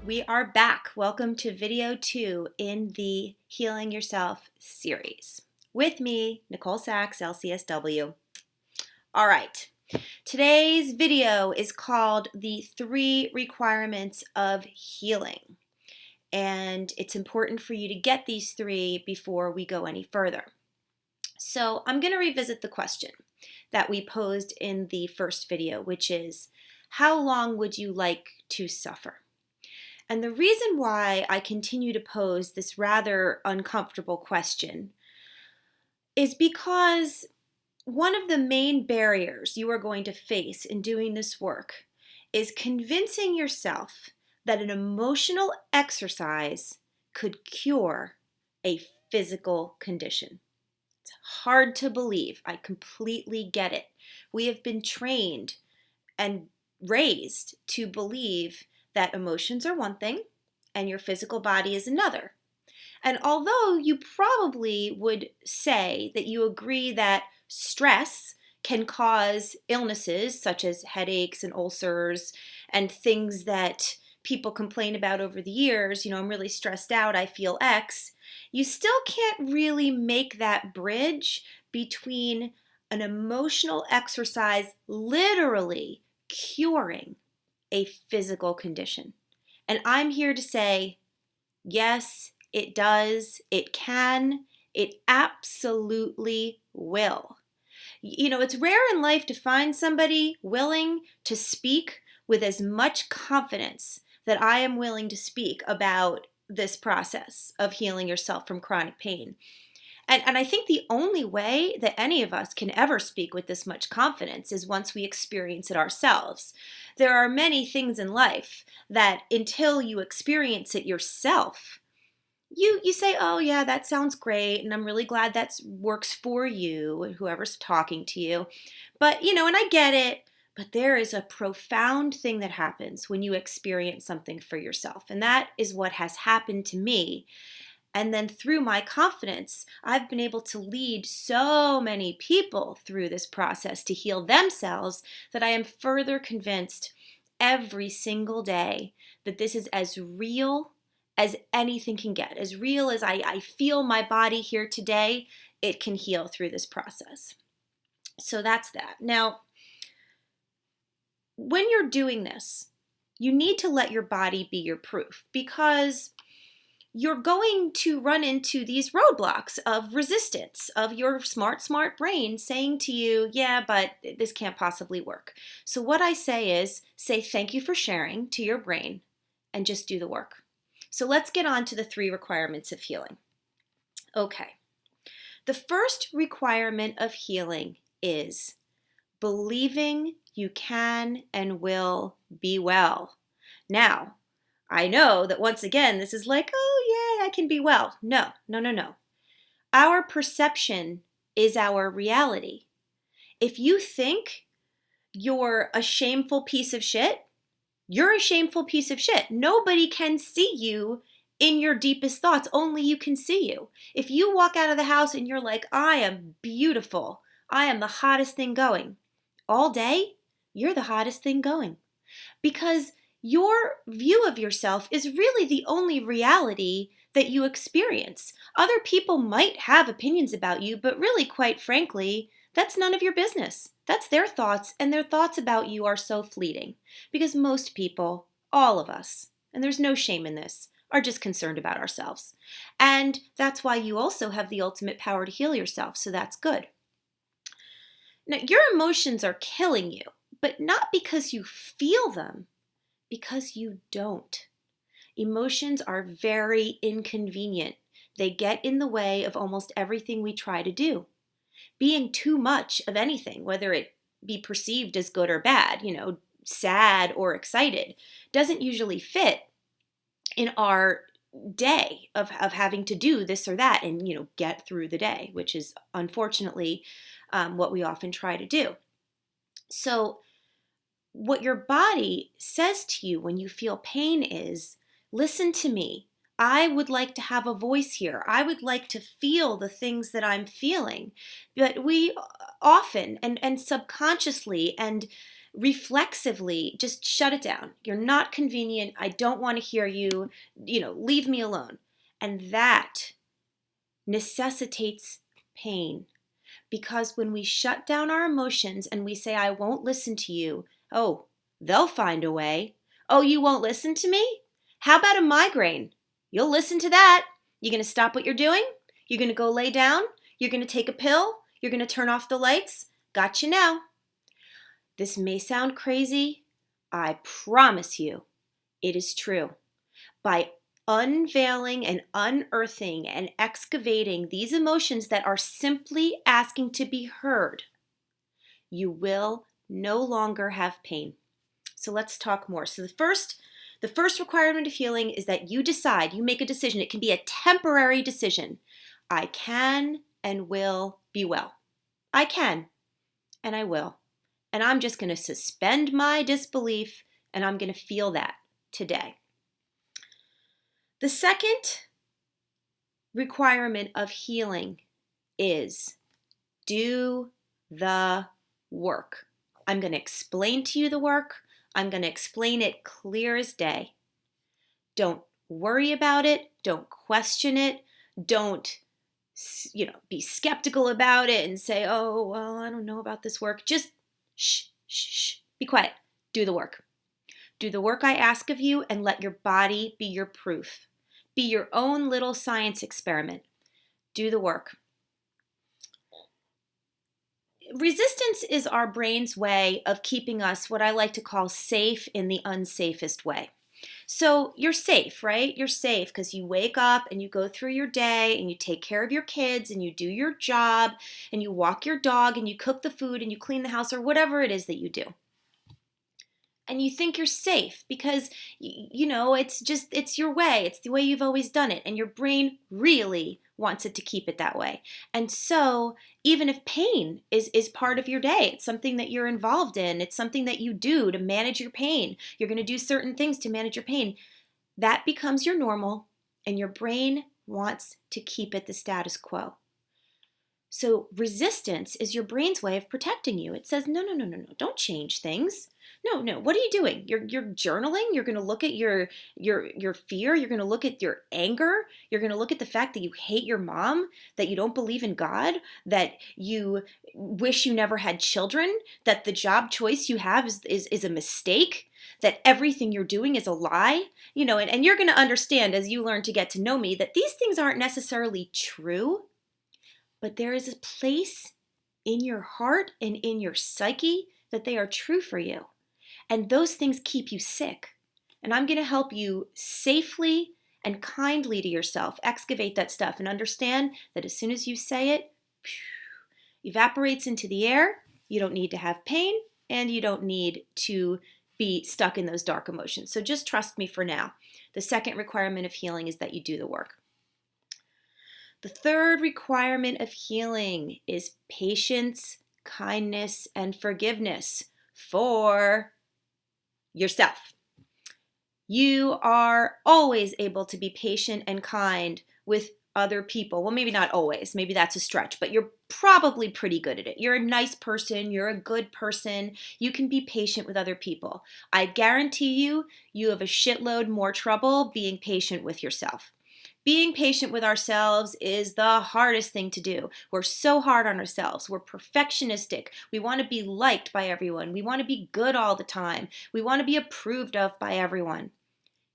We are back. Welcome to video 2 in the Healing Yourself series. With me, Nicole Sachs, LCSW. All right. Today's video is called The 3 Requirements of Healing. And it's important for you to get these 3 before we go any further. So I'm going to revisit the question that we posed in the first video, which is, how long would you like to suffer? And the reason why I continue to pose this rather uncomfortable question is because one of the main barriers you are going to face in doing this work is convincing yourself that an emotional exercise could cure a physical condition. It's hard to believe. I completely get it. We have been trained and raised to believe that emotions are one thing and your physical body is another. And although you probably would say that you agree that stress can cause illnesses such as headaches and ulcers and things that people complain about over the years, I'm really stressed out, I feel X, you still can't really make that bridge between an emotional exercise literally curing a physical condition. And I'm here to say, yes, it does, it can, it absolutely will. It's rare in life to find somebody willing to speak with as much confidence that I am willing to speak about this process of healing yourself from chronic pain. And I think the only way that any of us can ever speak with this much confidence is once we experience it ourselves. There are many things in life that until you experience it yourself, you say, oh yeah, that sounds great, and I'm really glad that works for you and whoever's talking to you. But, and I get it, but there is a profound thing that happens when you experience something for yourself. And that is what has happened to me. And then through my confidence, I've been able to lead so many people through this process to heal themselves that I am further convinced every single day that this is as real as anything can get. As real as I feel my body here today, it can heal through this process. So that's that. Now, when you're doing this, you need to let your body be your proof, because you're going to run into these roadblocks of resistance of your smart brain saying to you, yeah, but this can't possibly work. So what I say is, say thank you for sharing to your brain and just do the work. So let's get on to the 3 requirements of healing. Okay. The first requirement of healing is believing you can and will be well. Now, I know that once again, this is like, oh, yeah, I can be well. No. Our perception is our reality. If you think you're a shameful piece of shit, you're a shameful piece of shit. Nobody can see you in your deepest thoughts. Only you can see you. If you walk out of the house and you're like, I am beautiful, I am the hottest thing going, all day, you're the hottest thing going. Because your view of yourself is really the only reality that you experience. Other people might have opinions about you, but really, quite frankly, that's none of your business. That's their thoughts, and their thoughts about you are so fleeting. Because most people, all of us, and there's no shame in this, are just concerned about ourselves. And that's why you also have the ultimate power to heal yourself, so that's good. Now, your emotions are killing you, but not because you feel them, because you don't. Emotions are very inconvenient. They get in the way of almost everything we try to do. Being too much of anything, whether it be perceived as good or bad, sad or excited, doesn't usually fit in our day of having to do this or that and, get through the day, which is unfortunately what we often try to do. So what your body says to you when you feel pain is, listen to me. I would like to have a voice here. I would like to feel the things that I'm feeling. But we often and subconsciously and reflexively just shut it down. You're not convenient. I don't want to hear you. Leave me alone. And that necessitates pain. Because when we shut down our emotions and we say, I won't listen to you, oh, they'll find a way. Oh, you won't listen to me? How about a migraine? You'll listen to that. You're going to stop what you're doing? You're going to go lay down? You're going to take a pill? You're going to turn off the lights? Gotcha now. This may sound crazy. I promise you, it is true. By unveiling and unearthing and excavating these emotions that are simply asking to be heard, you will no longer have pain. So let's talk more. So the first requirement of healing is that you decide, you make a decision. It can be a temporary decision. I can and will be well. I can and I will. And I'm just going to suspend my disbelief and I'm going to feel that today. The second requirement of healing is do the work. I'm going to explain to you the work. I'm going to explain it clear as day. Don't worry about it. Don't question it. Don't, be skeptical about it and say, oh, well, I don't know about this work. Just shh, be quiet. Do the work. Do the work I ask of you and let your body be your proof. Be your own little science experiment. Do the work. Resistance is our brain's way of keeping us what I like to call safe in the unsafest way. So you're safe, right? You're safe because you wake up and you go through your day and you take care of your kids and you do your job and you walk your dog and you cook the food and you clean the house or whatever it is that you do. And you think you're safe because, it's your way. It's the way you've always done it. And your brain really wants it to keep it that way. And so even if pain is part of your day, it's something that you're involved in, it's something that you do to manage your pain, you're going to do certain things to manage your pain, that becomes your normal and your brain wants to keep it the status quo. So resistance is your brain's way of protecting you. It says, no, don't change things. No, what are you doing? You're journaling. You're going to look at your fear. You're going to look at your anger. You're going to look at the fact that you hate your mom, that you don't believe in God, that you wish you never had children, that the job choice you have is a mistake, that everything you're doing is a lie, and you're going to understand as you learn to get to know me that these things aren't necessarily true, but there is a place in your heart and in your psyche that they are true for you. And those things keep you sick. And I'm going to help you safely and kindly to yourself excavate that stuff and understand that as soon as you say it, evaporates into the air. You don't need to have pain and you don't need to be stuck in those dark emotions. So just trust me for now. The second requirement of healing is that you do the work. The third requirement of healing is patience, kindness, and forgiveness for yourself. You are always able to be patient and kind with other people. Well, maybe not always. Maybe that's a stretch, but you're probably pretty good at it. You're a nice person. You're a good person. You can be patient with other people. I guarantee you have a shitload more trouble being patient with yourself. Being patient with ourselves is the hardest thing to do. We're so hard on ourselves. We're perfectionistic. We want to be liked by everyone. We want to be good all the time. We want to be approved of by everyone.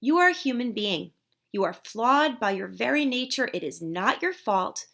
You are a human being. You are flawed by your very nature. It is not your fault.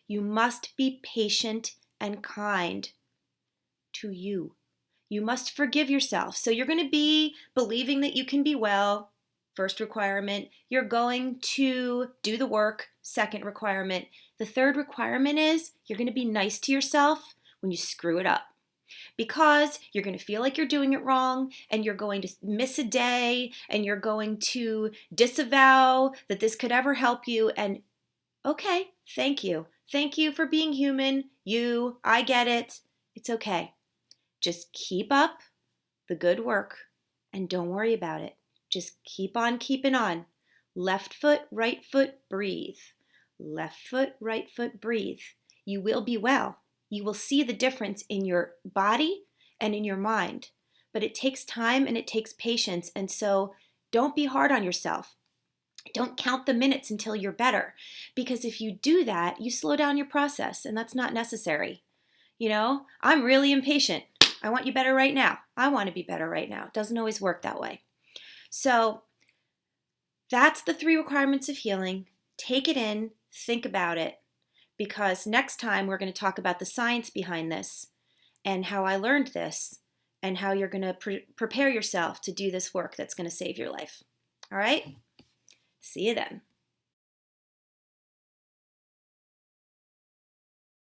You must be patient and kind to you. You must forgive yourself. So you're going to be believing that you can be well. First requirement. You're going to do the work. Second requirement. The third requirement is you're going to be nice to yourself when you screw it up. Because you're going to feel like you're doing it wrong and you're going to miss a day and you're going to disavow that this could ever help you. And okay, thank you. Thank you for being human. I get it. It's okay. Just keep up the good work and don't worry about it. Just keep on keeping on. Left foot, right foot, breathe. Left foot, right foot, breathe. You will be well. You will see the difference in your body and in your mind. but it takes time and it takes patience. And so don't be hard on yourself. Don't count the minutes until you're better, because if you do that, you slow down your process, and that's not necessary. You know, I'm really impatient. I want you better right now. I want to be better right now. It doesn't always work that way. So that's the 3 requirements of healing. Take it in, think about it, because next time we're going to talk about the science behind this and how I learned this and how you're going to prepare yourself to do this work that's going to save your life. All right? See you then.